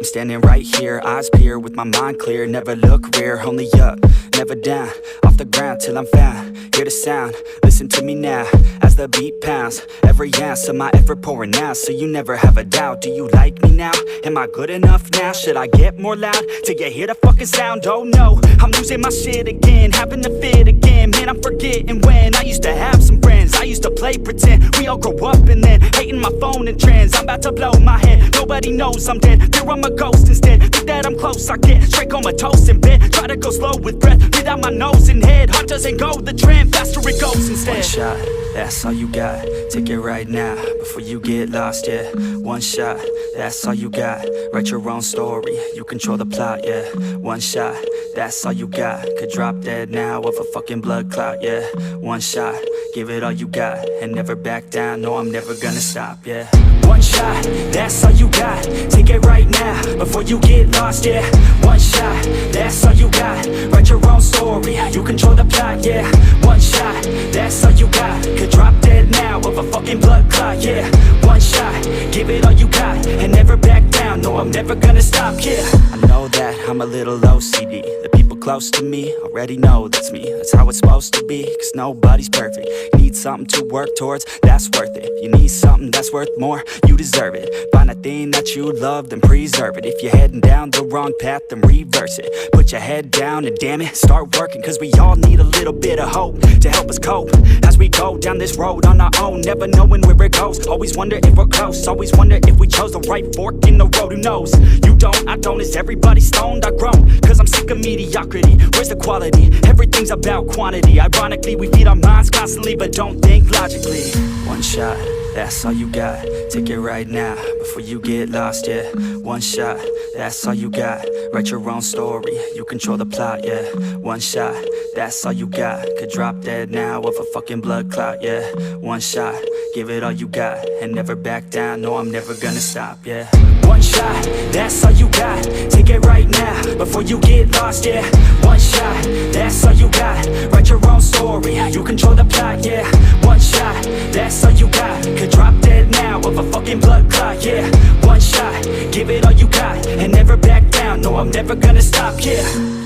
standing right here, eyes peer with my mind clear. Never look rear, only up, never down. Off the ground till I'm found, hear the sound. Listen to me now, as the beat pounds. Every ounce of my effort pouring out, so you never have a doubt. Do you like me now? Am I good enough now? Should I get more loud till you hear the fucking sound? Oh no, I'm losing my shit again, having to fit again. Man, I'm forgetting when I used to have some friends. I used to play pretend, we all grow up and then hating my phone and trends. I'm about to blow my head, nobody knows I'm dead. Fear I'm a ghost instead, think that I'm close, I get straight comatose in bed. Try to go slow with breath, without my nose and head. Heart doesn't go the trend, faster it goes instead. One shot, that's all you got, take it right now, before you get lost, yeah. One shot, that's all you got, write your own story, you control the plot, yeah. One shot, that's all you got, could drop dead now of a fucking blood clot, yeah. One shot, give it all you got, and never back down, no I'm never gonna stop, yeah. One shot, that's all you got, take it right now, before you get lost, yeah. One shot, that's all you got, write your own story, you control the plot, yeah. One shot, that's all you got, could drop dead now of a fucking blood clot, yeah. One shot, give it all you got, and never back down, no I'm never gonna stop, yeah. I know that I'm a little OCD, the people close to me already know that's me. That's how it's supposed to be, cause nobody's perfect. You need something to work towards, that's worth it. You need something that's worth more, you deserve it. Find a thing that you love, then preserve it. If you're heading down the wrong path, then reverse it. Put your head down and damn it, start working. Cause we all need a little bit of hope to help us cope as we go down this road on our own, never knowing where it goes. Always wonder if we're close, always wonder if we chose the right fork in the road. Who knows? You don't, I don't, is everybody stoned? I've grown, cause I'm sick of mediocrity. Where's the quality? Everything's about quantity. Ironically, we feed our minds constantly, but don't think logically. One shot, that's all you got, take it right now, before you get lost, yeah. One shot, that's all you got, write your own story, you control the plot, yeah. One shot, that's all you got, could drop dead now of a fucking blood clot, yeah. One shot, give it all you got, and never back down, no I'm never gonna stop, yeah. One shot, that's all you got, take it right now, before you get lost, yeah. One shot, that's all you got, write your own story, you control the plot, yeah. One shot, that's all you got, could drop dead now of a fucking blood clot, yeah. One shot, give it all you got, and never back down, no I'm never gonna stop, yeah.